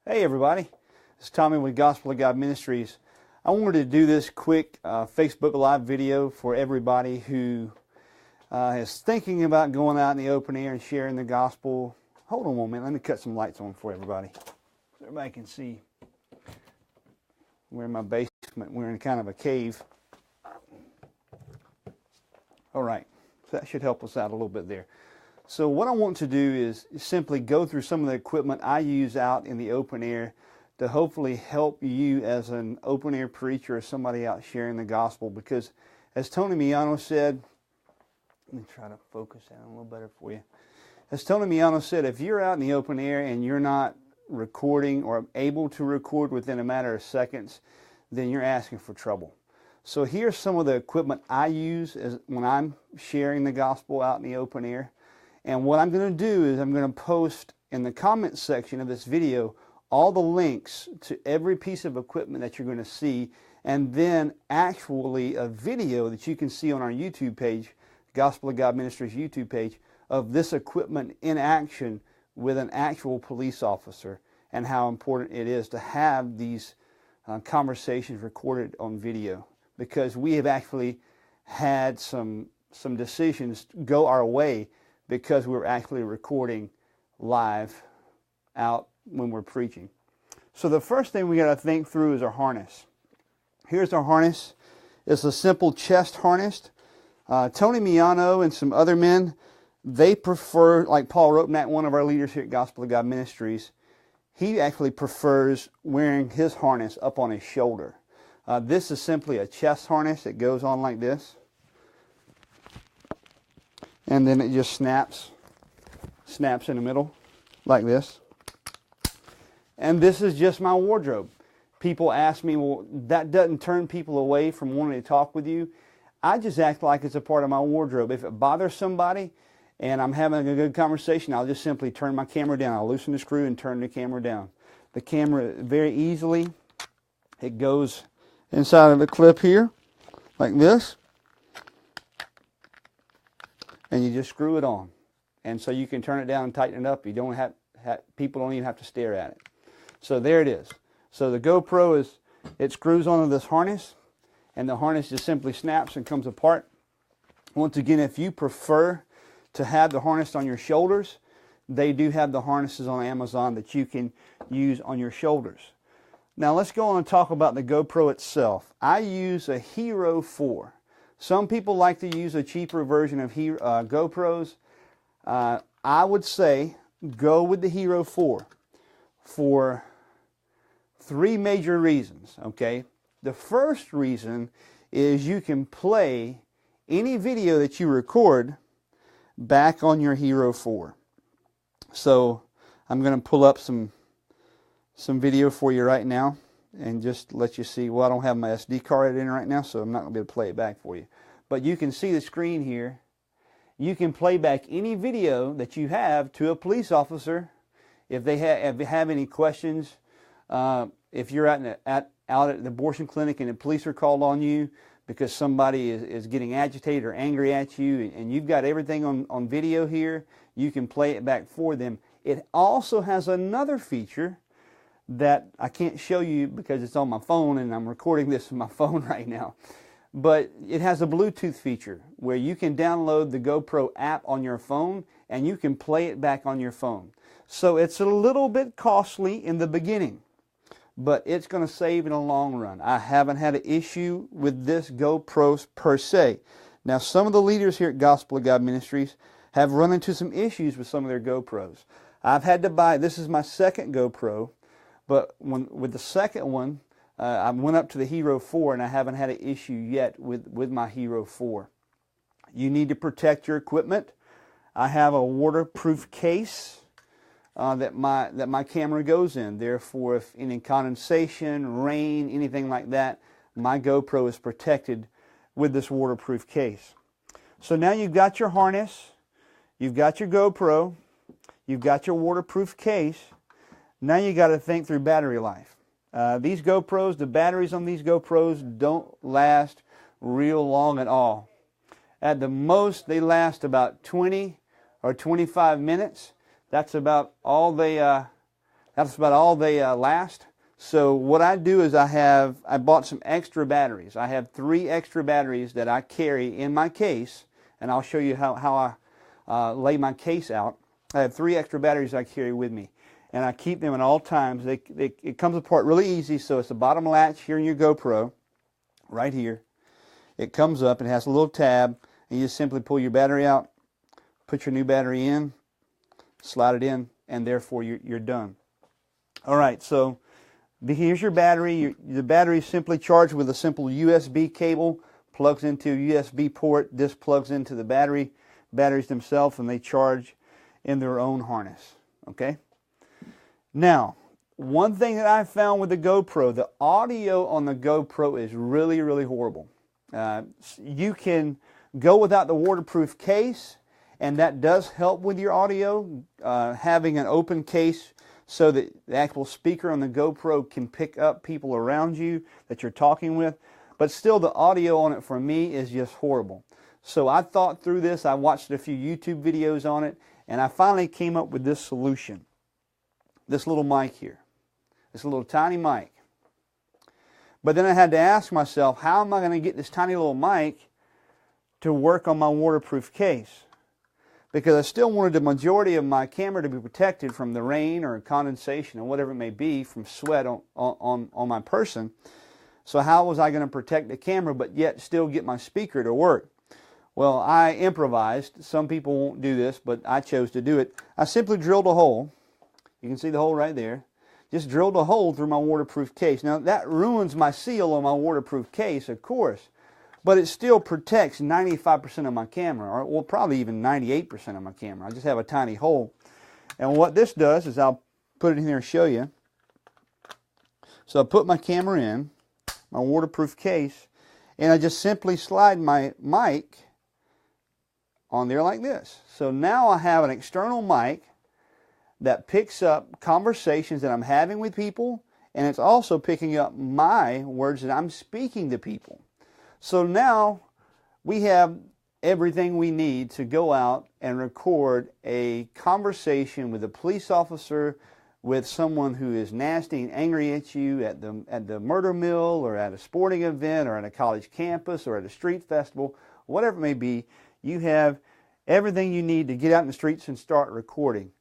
Hey everybody, it's Tommy with Gospel of God Ministries. I wanted to do this quick Facebook Live video for everybody who is thinking about going out in the open air and sharing the gospel. Hold on one minute, let me cut some lights on for everybody so everybody can see. We're in my basement, we're in kind of a cave. Alright, so that should help us out a little bit there. So what I want to do is simply go through some of the equipment I use out in the open air to hopefully help you as an open air preacher or somebody out sharing the gospel. Because as Tony Miano said, let me try to focus that a little better for you. As Tony Miano said, if you're out in the open air and you're not recording or able to record within a matter of seconds, then you're asking for trouble. So here's some of the equipment I use when I'm sharing the gospel out in the open air. And what I'm going to do is I'm going to post in the comments section of this video all the links to every piece of equipment that you're going to see, and then actually a video that you can see on our YouTube page, Gospel of God Ministries YouTube page, of this equipment in action with an actual police officer, and how important it is to have these conversations recorded on video, because we have actually had some decisions go our way because we're actually recording live out when we're preaching. So the first thing we got to think through is our harness. Here's our harness. It's a simple chest harness. Tony Miano and some other men, they prefer, like Paul Ropnack, one of our leaders here at Gospel of God Ministries, he actually prefers wearing his harness up on his shoulder. This is simply a chest harness that goes on like this. And then it just snaps in the middle like this. And this is just my wardrobe. People ask me, well, that doesn't turn people away from wanting to talk with you. I just act like it's a part of my wardrobe. If it bothers somebody and I'm having a good conversation, I'll just simply turn my camera down. I'll loosen the screw and turn the camera down. The camera, very easily, it goes inside of the clip here like this. And you just screw it on. And so you can turn it down and tighten it up. You don't have people don't even have to stare at it. So there it is. So the GoPro it screws onto this harness, and the harness just simply snaps and comes apart. Once again, if you prefer to have the harness on your shoulders, they do have the harnesses on Amazon that you can use on your shoulders. Now let's go on and talk about the GoPro itself. I use a Hero 4. Some people like to use a cheaper version of GoPros. I would say go with the Hero 4 for three major reasons, okay? The first reason is you can play any video that you record back on your Hero 4. So I'm going to pull up some video for you right now and just let you see. Well, I don't have my SD card in right now, so I'm not going to be able to play it back for you. But you can see the screen here. You can play back any video that you have to a police officer if they have any questions. If you're out at the abortion clinic and the police are called on you because somebody is getting agitated or angry at you, and you've got everything on video here, you can play it back for them. It also has another feature that I can't show you because it's on my phone and I'm recording this on my phone right now. But it has a Bluetooth feature where you can download the GoPro app on your phone and you can play it back on your phone. So it's a little bit costly in the beginning, but it's going to save in the long run. I haven't had an issue with this GoPro per se. Now, some of the leaders here at Gospel of God Ministries have run into some issues with some of their GoPros. I've had to buy, this is my second GoPro, but with the second one, I went up to the Hero 4 and I haven't had an issue yet with my Hero 4. You need to protect your equipment. I have a waterproof case that my camera goes in. Therefore, if any condensation, rain, anything like that, my GoPro is protected with this waterproof case. So now you've got your harness, you've got your GoPro, you've got your waterproof case. Now you got to think through battery life. These GoPros, the batteries on these GoPros don't last real long at all. At the most, they last about 20 or 25 minutes. That's about all they That's about all they last. So what I do is I bought some extra batteries. I have 3 extra batteries that I carry in my case, and I'll show you how I lay my case out. I have 3 extra batteries I carry with me, and I keep them at all times. It comes apart really easy, so it's the bottom latch here in your GoPro, right here. It comes up, it has a little tab, and you just simply pull your battery out, put your new battery in, slide it in, and therefore you're done. All right, so here's your battery. The battery is simply charged with a simple USB cable, plugs into a USB port. This plugs into the batteries themselves, and they charge in their own harness. Okay? Now, one thing that I found with the GoPro, the audio on the GoPro is really, really horrible. You can go without the waterproof case, and that does help with your audio, having an open case so that the actual speaker on the GoPro can pick up people around you that you're talking with. But still, the audio on it for me is just horrible. So I thought through this. I watched a few YouTube videos on it, and I finally came up with this solution. This little mic here. This little tiny mic. But then I had to ask myself, how am I going to get this tiny little mic to work on my waterproof case? Because I still wanted the majority of my camera to be protected from the rain or condensation or whatever it may be, from sweat on my person. So how was I going to protect the camera but yet still get my speaker to work? Well, I improvised. Some people won't do this, but I chose to do it. I simply drilled a hole. You can see the hole right there. Just drilled a hole through my waterproof case. Now, that ruins my seal on my waterproof case, of course. But it still protects 95% of my camera, or well, probably even 98% of my camera. I just have a tiny hole. And what this does is, I'll put it in here and show you. So I put my camera in, my waterproof case, and I just simply slide my mic on there like this. So now I have an external mic that picks up conversations that I'm having with people, and it's also picking up my words that I'm speaking to people. So now we have everything we need to go out and record a conversation with a police officer, with someone who is nasty and angry at you at the murder mill, or at a sporting event, or at a college campus, or at a street festival, whatever it may be. You have everything you need to get out in the streets and start recording.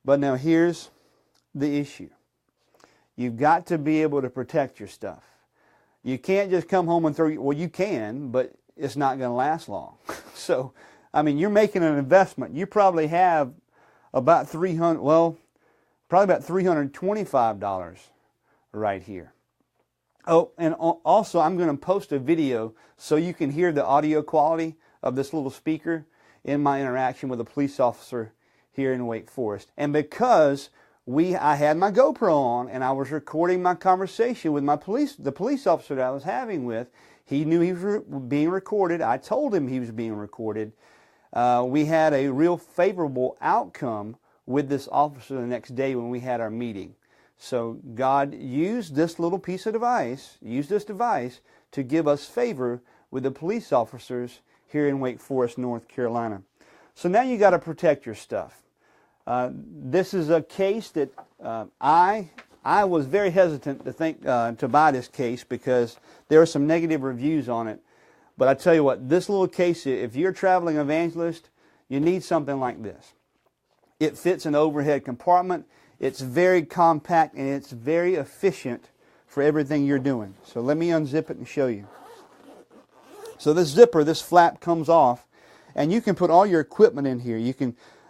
But now here's the issue. You've got to be able to protect your stuff. You can't just come home and throw, well, you can, but it's not going to last long. So, I mean, you're making an investment. You probably have about probably about $325 right here. Oh, and also I'm going to post a video so you can hear the audio quality of this little speaker in my interaction with a police officer here in Wake Forest. And because I had my GoPro on and I was recording my conversation with the police officer that I was having with, he knew he was being recorded. I told him he was being recorded. We had a real favorable outcome with this officer the next day when we had our meeting. So God used this little piece of device, to give us favor with the police officers here in Wake Forest, North Carolina. So now you got to protect your stuff. This is a case that I was very hesitant to buy this case because there are some negative reviews on it. But I tell you what, this little case, if you're a traveling evangelist, you need something like this. It fits an overhead compartment. It's very compact and it's very efficient for everything you're doing. So let me unzip it and show you. So this zipper, this flap comes off, and you can put all your equipment in here.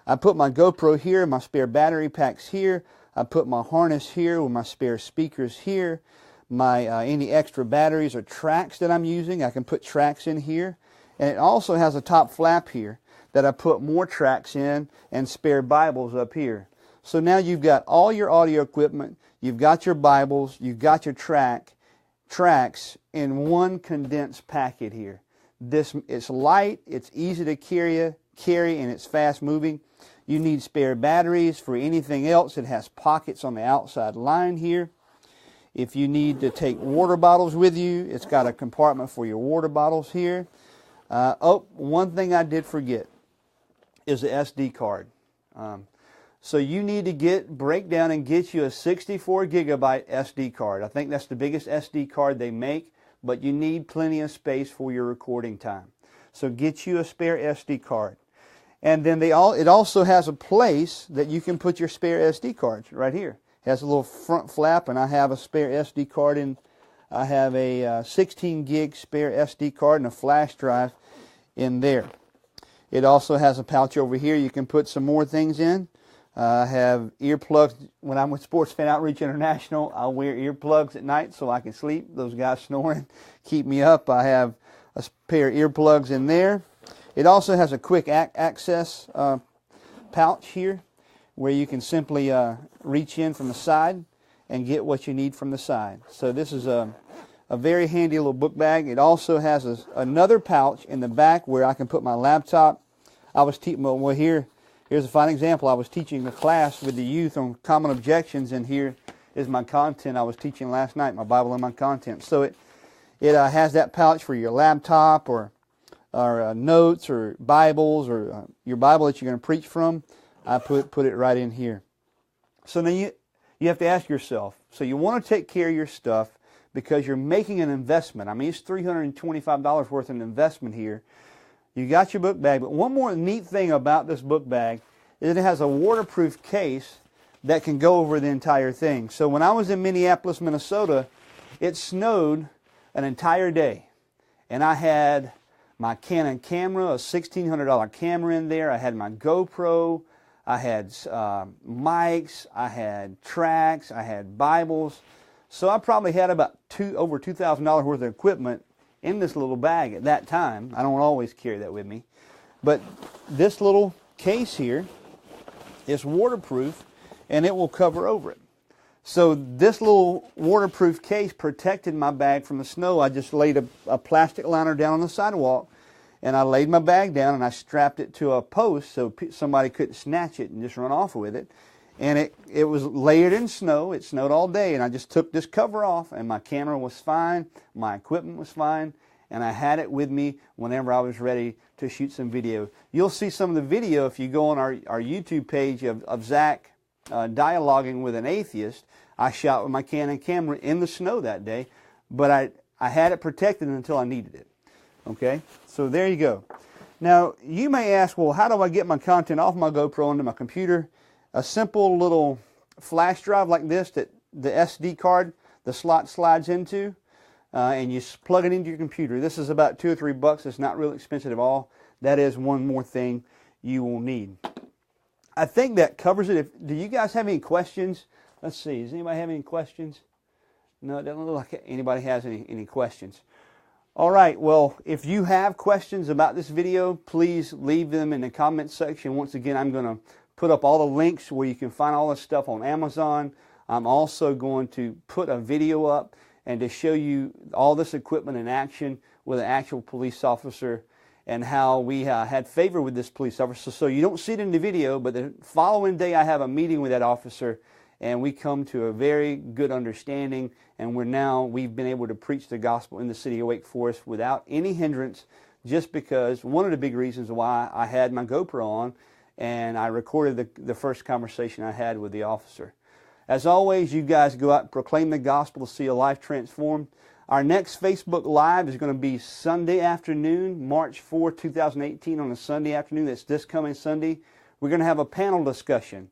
I put my GoPro here, my spare battery packs here. I put my harness here with my spare speakers here. My any extra batteries or tracks that I'm using, I can put tracks in here. And it also has a top flap here that I put more tracks in and spare Bibles up here. So now you've got all your audio equipment, you've got your Bibles, you've got your tracks in one condensed packet here. It's light, it's easy to carry, and it's fast moving. You need spare batteries for anything else. It has pockets on the outside line here. If you need to take water bottles with you, it's got a compartment for your water bottles here. One thing I did forget is the SD card. So you need to break down and get you a 64 gigabyte SD card. I think that's the biggest SD card they make, but you need plenty of space for your recording time. So get you a spare SD card. And then it also has a place that you can put your spare SD cards right here. It has a little front flap, and I have a spare SD card in. I have a 16 gig spare SD card and a flash drive in there. It also has a pouch over here you can put some more things in. I have earplugs. When I'm with Sports Fan Outreach International, I'll wear earplugs at night so I can sleep. Those guys snoring keep me up. I have a pair of earplugs in there. It also has a quick access pouch here where you can simply reach in from the side and get what you need from the side. So this is a very handy little book bag. It also has another pouch in the back where I can put my laptop. I was teaching, well, here's a fine example. I was teaching a class with the youth on common objections, and here is my content I was teaching last night, my Bible and my content. So it has that pouch for your laptop or notes or Bibles or your Bible that you're going to preach from. I put it right in here. So now you have to ask yourself, so you want to take care of your stuff because you're making an investment. I mean, it's $325 worth of investment here. You got your book bag, but one more neat thing about this book bag is it has a waterproof case that can go over the entire thing. So when I was in Minneapolis, Minnesota, it snowed an entire day, and I had my Canon camera, a $1,600 camera in there. I had my GoPro. I had mics. I had tracks. I had Bibles. So I probably had about over $2,000 worth of equipment in this little bag at that time. I don't always carry that with me. But this little case here is waterproof, and it will cover over it. So this little waterproof case protected my bag from the snow. I just laid a plastic liner down on the sidewalk, and I laid my bag down, and I strapped it to a post so somebody couldn't snatch it and just run off with it. And it was layered in snow. It snowed all day, and I just took this cover off, and my camera was fine, my equipment was fine, and I had it with me whenever I was ready to shoot some video. You'll see some of the video if you go on our YouTube page of Zach dialoguing with an atheist. I shot with my Canon camera in the snow that day, but I had it protected until I needed it. Okay, so there you go. Now, you may ask, well, how do I get my content off my GoPro onto my computer? A simple little flash drive like this that the SD card, the slot slides into, and you plug it into your computer. This is about $2 or $3. It's not really expensive at all. That is one more thing you will need. I think that covers it. Do you guys have any questions? Let's see. Does anybody have any questions? No, it doesn't look like anybody has any questions. All right. Well, if you have questions about this video, please leave them in the comment section. Once again, I'm going to put up all the links where you can find all this stuff on Amazon. I'm also going to put a video up and to show you all this equipment in action with an actual police officer and how we had favor with this police officer. So you don't see it in the video, but the following day I have a meeting with that officer, and we come to a very good understanding, and we've been able to preach the gospel in the city of Wake Forest without any hindrance, just because one of the big reasons why I had my GoPro on and I recorded the first conversation I had with the officer. As always, you guys go out and proclaim the gospel to see a life transformed. Our next Facebook Live is going to be Sunday afternoon, March 4, 2018, on a Sunday afternoon. That's this coming Sunday. We're going to have a panel discussion.